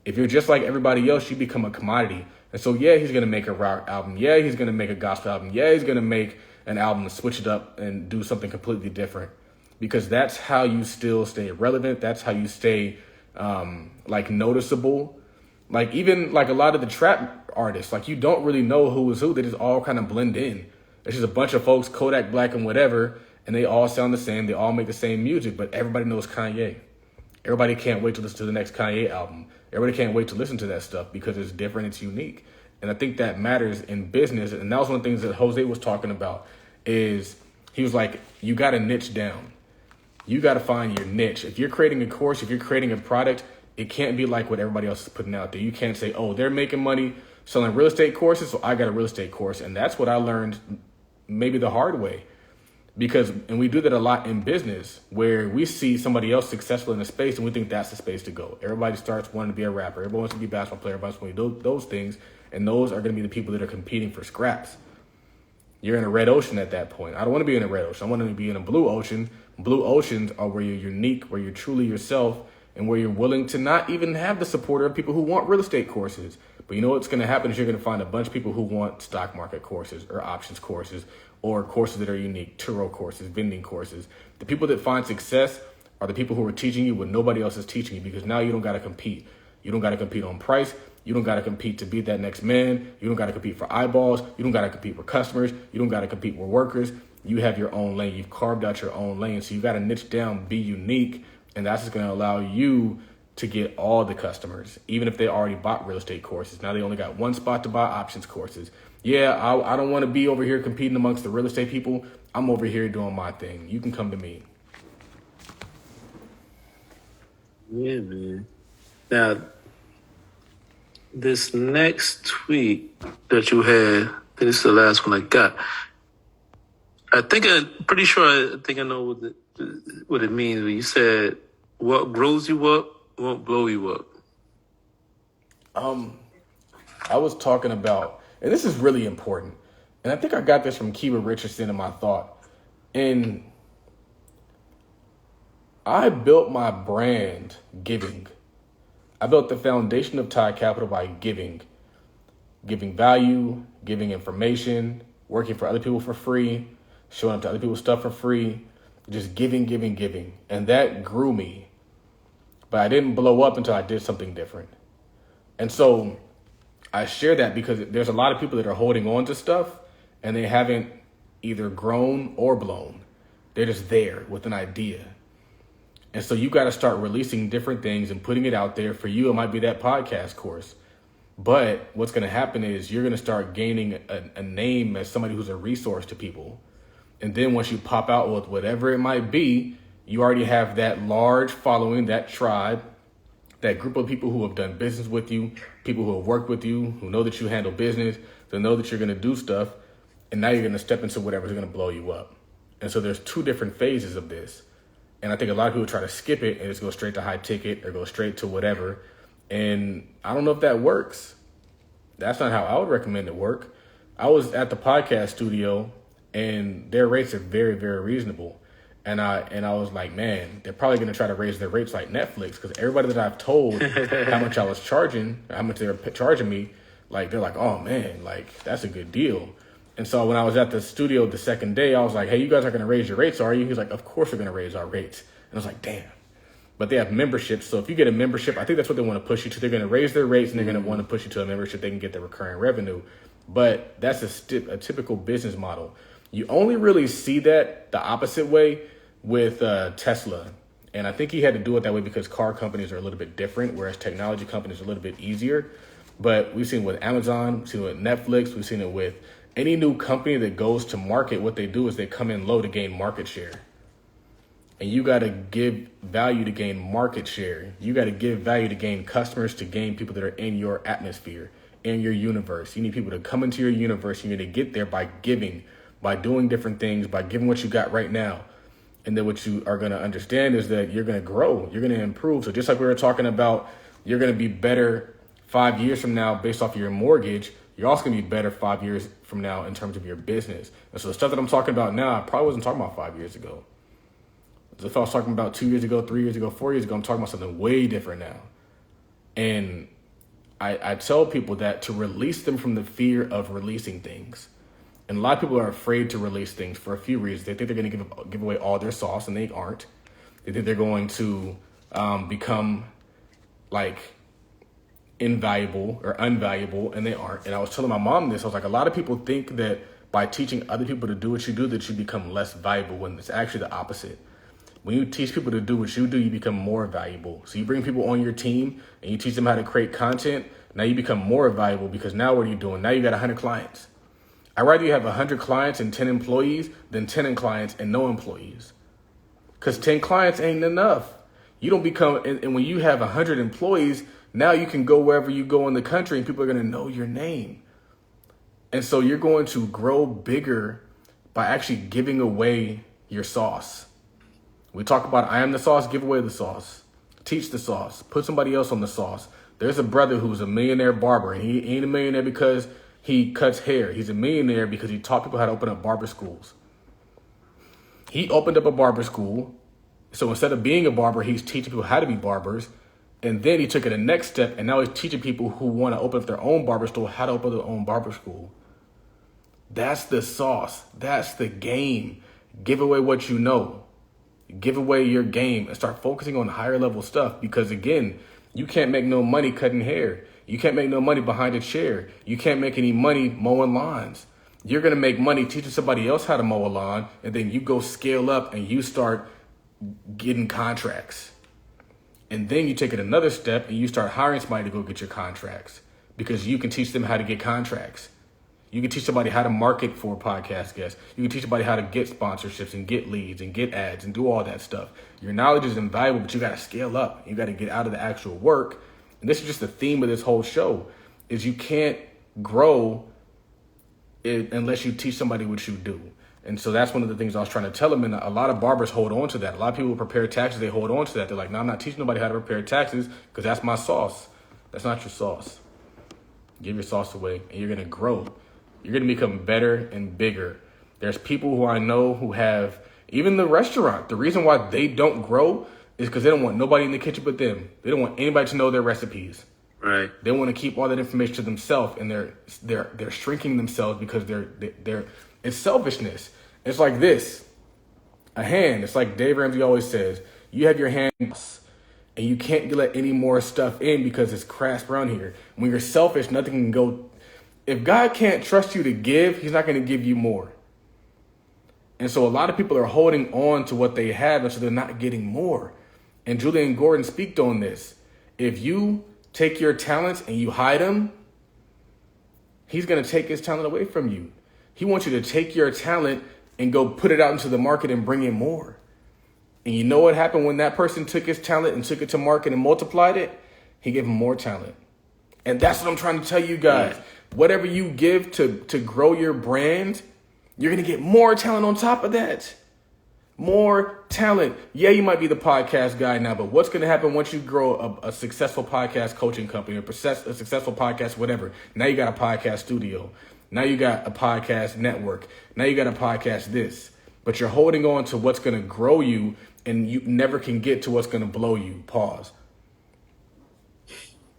If you're just like everybody else, you become a commodity. And so, yeah, he's going to make a rock album. Yeah, he's going to make a gospel album. Yeah, he's going to make an album to switch it up and do something completely different, because that's how you still stay relevant. That's how you stay like noticeable. Like even like a lot of the trap artists, like you don't really know who is who. They just all kind of blend in. It's just a bunch of folks, Kodak Black and whatever, and they all sound the same. They all make the same music, but everybody knows Kanye. Everybody can't wait to listen to the next Kanye album. Everybody can't wait to listen to that stuff because it's different, it's unique. And I think that matters in business. And that was one of the things that Jose was talking about, is he was like, you got to niche down. You got to find your niche. If you're creating a course, if you're creating a product, it can't be like what everybody else is putting out there. You can't say, oh, they're making money selling real estate courses, so I got a real estate course. And that's what I learned maybe the hard way. And we do that a lot in business, where we see somebody else successful in a space and we think that's the space to go. Everybody starts wanting to be a rapper. Everybody wants to be a basketball player. Everybody wants to do those things. And those are going to be the people that are competing for scraps. You're in a red ocean at that point. I don't want to be in a red ocean. I want to be in a blue ocean. Blue oceans are where you're unique, where you're truly yourself, and where you're willing to not even have the support of people who want real estate courses. But you know what's going to happen is you're going to find a bunch of people who want stock market courses or options courses or courses that are unique, Turo courses, vending courses. The people that find success are the people who are teaching you what nobody else is teaching you, because now you don't got to compete. You don't got to compete on price. You don't got to compete to be that next man. You don't got to compete for eyeballs. You don't got to compete with customers. You don't got to compete with workers. You have your own lane. You've carved out your own lane. So you got to niche down, be unique. And that's just going to allow you to get all the customers, even if they already bought real estate courses. Now they only got one spot to buy options courses. Yeah, I don't want to be over here competing amongst the real estate people. I'm over here doing my thing. You can come to me. Yeah, man. Now, this next tweet that you had, I think this is the last one I got. I think I know what it means when you said, what grows you up won't blow you up. I was talking about, and this is really important, and I think I got this from Kiva Richardson in my thought. And I built my brand giving. I built the foundation of Todd Capital by giving value, giving information, working for other people for free, showing up to other people's stuff for free, just giving. And that grew me. But I didn't blow up until I did something different. And so I share that because there's a lot of people that are holding on to stuff and they haven't either grown or blown. They're just there with an idea. And so you got to start releasing different things and putting it out there. For you, it might be that podcast course. But what's going to happen is you're going to start gaining a name as somebody who's a resource to people. And then once you pop out with whatever it might be, you already have that large following, that tribe, that group of people who have done business with you, people who have worked with you, who know that you handle business, they know that you're going to do stuff. And now you're going to step into whatever's going to blow you up. And so there's two different phases of this. And I think a lot of people try to skip it and just go straight to high ticket or go straight to whatever. And I don't know if that works. That's not how I would recommend it work. I was at the podcast studio and their rates are very, very reasonable. And I was like, man, they're probably going to try to raise their rates like Netflix, because everybody that I've told how much I was charging, how much they were charging me, Like, they're like, oh man, like, that's a good deal. And so when I was at the studio the second day, I was like, hey, you guys are going to raise your rates, are you? He's like, of course we're going to raise our rates. And I was like, damn. But they have memberships. So if you get a membership, I think that's what they want to push you to. They're going to raise their rates and they're going to want to push you to a membership. They can get the recurring revenue. But that's a typical business model. You only really see that the opposite way with Tesla. And I think he had to do it that way because car companies are a little bit different, whereas technology companies are a little bit easier. But we've seen it with Amazon, we've seen it with Netflix, we've seen it with any new company that goes to market. What they do is they come in low to gain market share. And you got to give value to gain market share. You got to give value to gain customers, to gain people that are in your atmosphere, in your universe. You need people to come into your universe. You need to get there by giving, by doing different things, by giving what you got right now. And then what you are going to understand is that you're going to grow, you're going to improve. So just like we were talking about, you're going to be better 5 years from now based off of your mortgage. You're also going to be better 5 years from now in terms of your business. And so the stuff that I'm talking about now, I probably wasn't talking about 5 years ago. If I was talking about 2 years ago, 3 years ago, 4 years ago, I'm talking about something way different now. And I tell people that to release them from the fear of releasing things. And a lot of people are afraid to release things for a few reasons. They think they're going to give away all their sauce, and they aren't. They think they're going to become like invaluable or unvaluable, and they aren't. And I was telling my mom this. I was like, a lot of people think that by teaching other people to do what you do, that you become less valuable, when it's actually the opposite. When you teach people to do what you do, you become more valuable. So you bring people on your team and you teach them how to create content. Now you become more valuable because now what are you doing? Now you got 100 clients. I'd rather you have 100 clients and 10 employees than 10 clients and no employees. Because 10 clients ain't enough. You don't become, and when you have 100 employees, now you can go wherever you go in the country and people are going to know your name. And so you're going to grow bigger by actually giving away your sauce. We talk about I am the sauce, give away the sauce. Teach the sauce. Put somebody else on the sauce. There's a brother who's a millionaire barber, and he ain't a millionaire because he cuts hair. He's a millionaire because he taught people how to open up barber schools. He opened up a barber school. So instead of being a barber, he's teaching people how to be barbers. And then he took it a next step, and now he's teaching people who want to open up their own barber school how to open their own barber school. That's the sauce. That's the game. Give away what you know. Give away your game and start focusing on higher level stuff. Because again, you can't make no money cutting hair. You can't make no money behind a chair. You can't make any money mowing lawns. You're going to make money teaching somebody else how to mow a lawn. And then you go scale up and you start getting contracts. And then you take it another step and you start hiring somebody to go get your contracts, because you can teach them how to get contracts. You can teach somebody how to market for podcast guests. You can teach somebody how to get sponsorships and get leads and get ads and do all that stuff. Your knowledge is invaluable, but you got to scale up. You got to get out of the actual work. And this is just the theme of this whole show, is you can't grow unless you teach somebody what you do. And so that's one of the things I was trying to tell them. And a lot of barbers hold on to that. A lot of people prepare taxes. They hold on to that. They're like, no, I'm not teaching nobody how to prepare taxes because that's my sauce. That's not your sauce. Give your sauce away and you're going to grow. You're going to become better and bigger. There's people who I know who have, even the restaurant, the reason why they don't grow is because they don't want nobody in the kitchen but them. They don't want anybody to know their recipes. Right. They want to keep all that information to themselves, and they're shrinking themselves because they're it's selfishness. It's like this. A hand. It's like Dave Ramsey always says, you have your hand and you can't let any more stuff in because it's crass around here. When you're selfish, nothing can go. If God can't trust you to give, he's not going to give you more. And so a lot of people are holding on to what they have, and so they're not getting more. And Julian Gordon speaks on this. If you take your talents and you hide them, he's going to take his talent away from you. He wants you to take your talent and go put it out into the market and bring in more. And you know what happened when that person took his talent and took it to market and multiplied it? He gave him more talent. And that's what I'm trying to tell you guys. Whatever you give to grow your brand, you're going to get more talent on top of that. More talent. Yeah, you might be the podcast guy now, but what's going to happen once you grow a successful podcast coaching company or a successful podcast, whatever? Now you got a podcast studio. Now you got a podcast network. Now you got a podcast this. But you're holding on to what's going to grow you, and you never can get to what's going to blow you. Pause.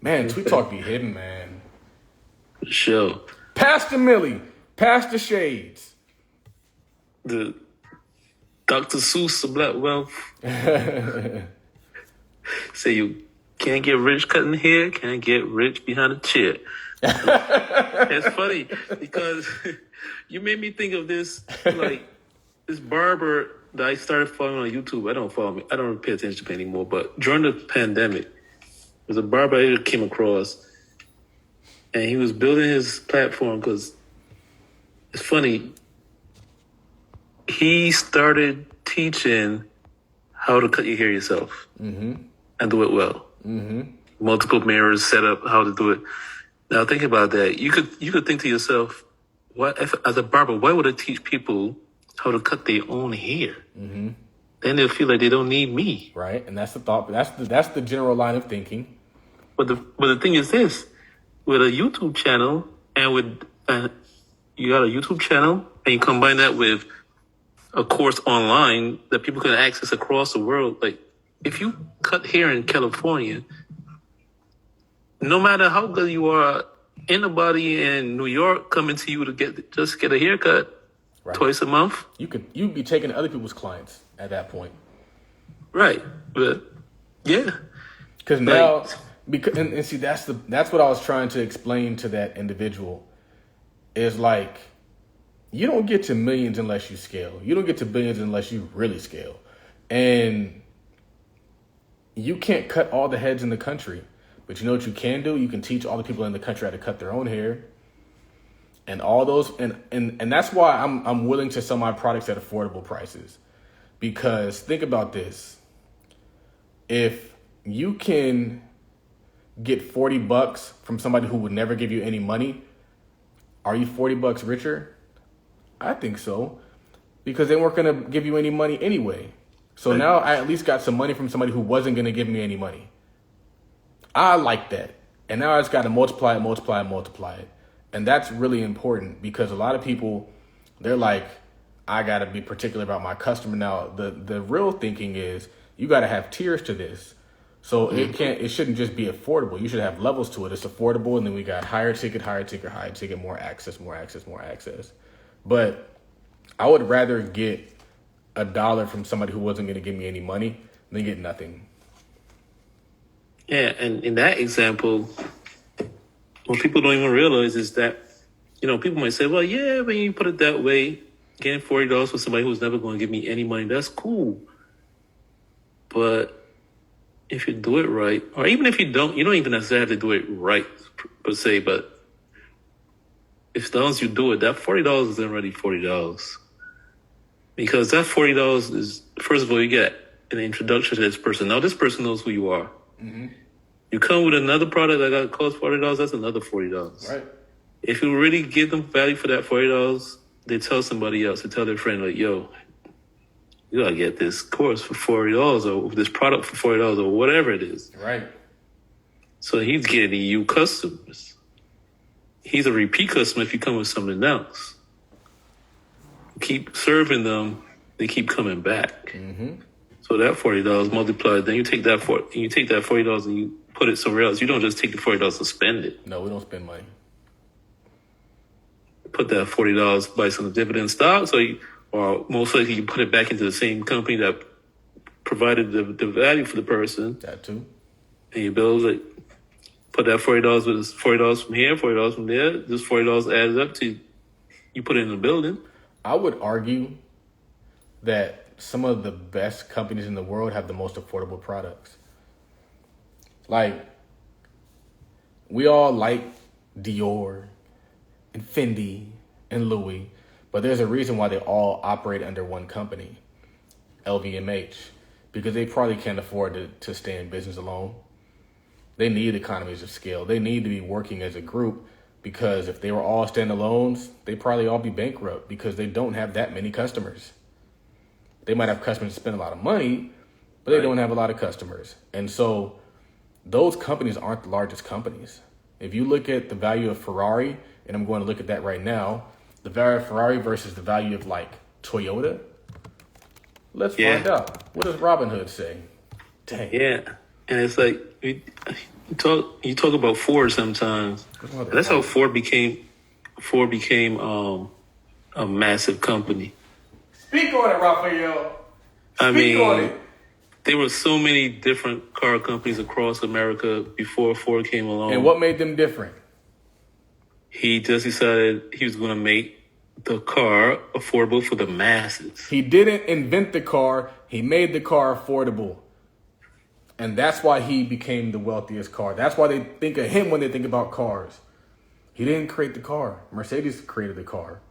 Man, Tweet Talk be hidden, man. Show Pastor Millie, Pastor Shades. the Dr. Seuss of Black Wealth. Say you can't get rich cutting hair, can't get rich behind a chair. It's funny because you made me think of this, like this barber that I started following on YouTube. I don't pay attention to anymore. But during the pandemic, there's a barber I came across, and he was building his platform because it's funny. He started teaching how to cut your hair yourself and do it well. Multiple mirrors set up, how to do it. Now think about that. You could think to yourself, as a barber, why would I teach people how to cut their own hair? Then they'll feel like they don't need me. Right, and that's the thought. That's the general line of thinking. But the thing is this: with a YouTube channel and you got a YouTube channel and you combine that with a course online that people can access across the world. Like if you cut hair in California, no matter how good you are, anybody in New York coming to you to get a haircut twice a month. You'd be taking other people's clients at that point. Right. But yeah. Because now and see that's what I was trying to explain to that individual is like you don't get to millions unless you scale. You don't get to billions unless you really scale. And you can't cut all the heads in the country. But you know what you can do? You can teach all the people in the country how to cut their own hair. And all those and that's why I'm willing to sell my products at affordable prices. Because think about this. If you can get $40 from somebody who would never give you any money, are you $40 richer? I think so. Because they weren't going to give you any money anyway. So now I at least got some money from somebody who wasn't going to give me any money. I like that. And now I just got to multiply it. And that's really important because a lot of people, they're like, I got to be particular about my customer. Now, the real thinking is you got to have tiers to this. So it shouldn't just be affordable. You should have levels to it. It's affordable. And then we got higher ticket, more access. But I would rather get $1 from somebody who wasn't going to give me any money than get nothing. Yeah, and in that example, what people don't even realize is that, people might say, well, yeah, when you put it that way, getting $40 for somebody who's never going to give me any money, that's cool. But if you do it right, or even if you don't even necessarily have to do it right per se, but as long as you do it, that $40 is already $40. Because that $40 is, first of all, you get an introduction to this person. Now, this person knows who you are. Mm-hmm. You come with another product that costs $40, that's another $40. Right. If you really give them value for that $40, they tell somebody else, they tell their friend, like, yo, you gotta get this course for $40 or this product for $40 or whatever it is. Right. So he's getting you customers. He's a repeat customer if you come with something else. Keep serving them, they keep coming back. Mm-hmm. So that $40 multiplied, then you take that $40 and you put it somewhere else. You don't just take the $40 and spend it. No, we don't spend money. Put that $40, buy some dividend stocks, or most likely you put it back into the same company that provided the value for the person. That too. And you build it. Put that $40 with $40 from here, $40 from there. This $40 adds up to you put it in the building. I would argue that some of the best companies in the world have the most affordable products. Like, we all like Dior and Fendi and Louis, but there's a reason why they all operate under one company, LVMH, because they probably can't afford to stay in business alone. They need economies of scale. They need to be working as a group, because if they were all standalones, they'd probably all be bankrupt because they don't have that many customers. They might have customers to spend a lot of money, but they don't have a lot of customers. And so those companies aren't the largest companies. If you look at the value of Ferrari, and I'm going to look at that right now, the value of Ferrari versus the value of like Toyota, let's find out. What does Robinhood say? Dang. Yeah. And it's like you talk about Ford sometimes. That's how Ford became a massive company. Speak on it, Raphael. I Speak on mean, it. there were so many different car companies across America before Ford came along. And what made them different? He just decided he was going to make the car affordable for the masses. He didn't invent the car. He made the car affordable. And that's why he became the wealthiest car. That's why they think of him when they think about cars. He didn't create the car. Mercedes created the car.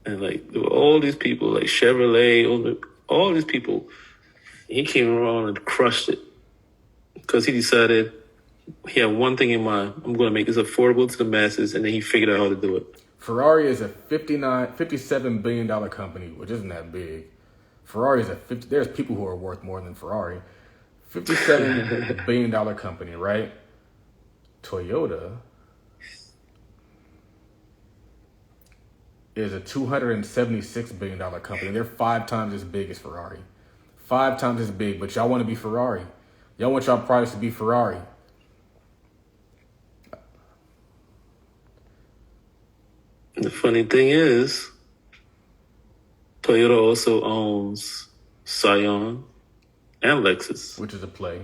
And like there were all these people, like Chevrolet, all these people. He came around and crushed it because he decided he had one thing in mind. I'm going to make this affordable to the masses, and then he figured out how to do it. Ferrari is a $57 billion company, which isn't that big. Ferrari is there's people who are worth more than Ferrari. $57 billion company, right? Toyota is a $276 billion company. They're 5 times as big as Ferrari. 5 times as big, but y'all want to be Ferrari. Y'all want y'all products to be Ferrari. The funny thing is, Toyota also owns Scion and Lexus. Which is a play.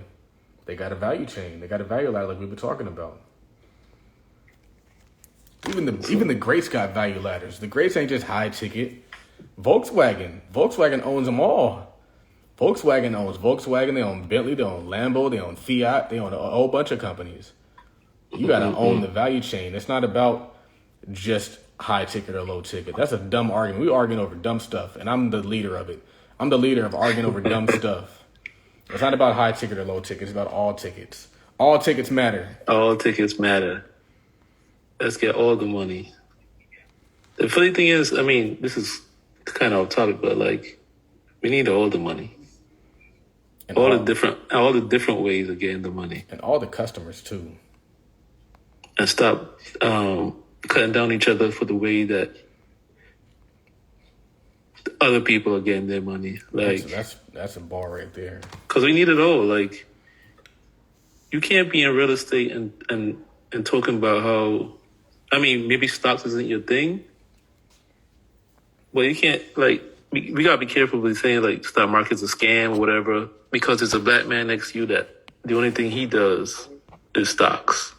They got a value chain. They got a value ladder like we were talking about. Even the greats got value ladders. The greats ain't just high ticket. Volkswagen owns them all. Volkswagen owns Volkswagen. They own Bentley. They own Lambo. They own Fiat. They own a whole bunch of companies. You got to own the value chain. It's not about just high ticket or low ticket. That's a dumb argument. We arguing over dumb stuff, and I'm the leader of it. I'm the leader of arguing over dumb stuff. It's not about high ticket or low ticket. It's about all tickets. All tickets matter. All tickets matter. Let's get all the money. The funny thing is, I mean, this is kind of off topic, but like, we need all the money. And all the different ways of getting the money. And all the customers too. And stop cutting down each other for the way that other people are getting their money. Like that's a bar right there. Because we need it all. Like, you can't be in real estate and talking about how, I mean, maybe stocks isn't your thing, but you can't, like, we gotta be careful with saying like stock market's a scam or whatever, because there's a black man next to you that the only thing he does is stocks.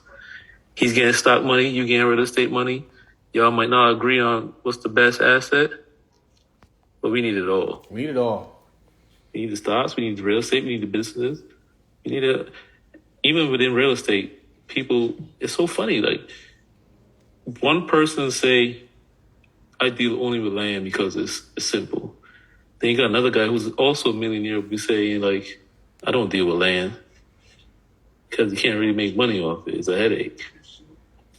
He's getting stock money, you getting real estate money. Y'all might not agree on what's the best asset, but we need it all. We need it all. We need the stocks, we need the real estate, we need the businesses. We need it. Even within real estate, people, it's so funny. Like, one person say, I deal only with land because it's simple. Then you got another guy who's also a millionaire who be saying, like, I don't deal with land because you can't really make money off it. It's a headache.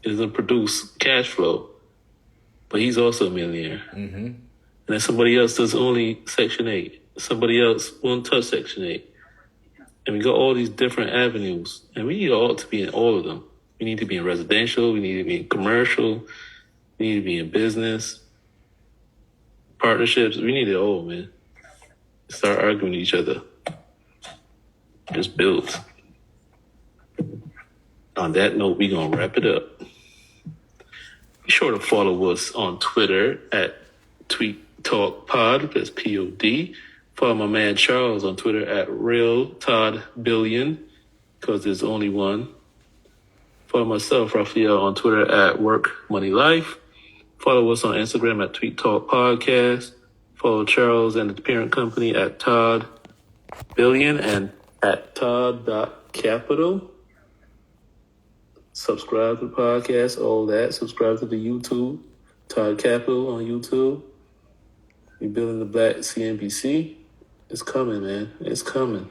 It doesn't produce cash flow. But he's also a millionaire. Mm-hmm. And then somebody else does only Section 8. Somebody else won't touch Section 8. And we got all these different avenues. And we need all to be in all of them. We need to be in residential. We need to be in commercial. We need to be in business. Partnerships. We need it all, man. Start arguing with each other. Just build. On that note, we're going to wrap it up. Be sure to follow us on Twitter at TweetTalkPod. That's POD. Follow my man Charles on Twitter at RealToddBillion, because there's only one. Follow myself, Raphael, on Twitter at WorkMoneyLife. Follow us on Instagram at TweetTalkPodcast. Follow Charles and the parent company at Todd Billion and at Todd.Capital. Subscribe to the podcast, all that. Subscribe to the YouTube, Todd Capital on YouTube. We're building the Black CNBC. It's coming, man. It's coming.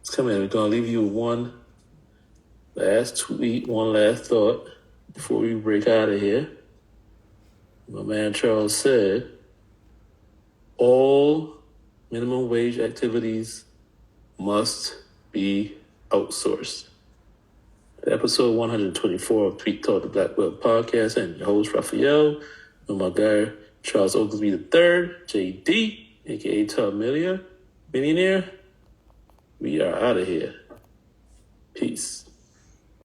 It's coming. We're going to leave you with one last tweet, one last thought before we break out of here. My man Charles said, all minimum wage activities must be outsourced. Episode 124 of Tweet Talk, the Black Web Podcast, and your host, Raphael, and my guy, Charles Oglesby III, JD, a.k.a. Todd Millionaire. We are out of here. Peace.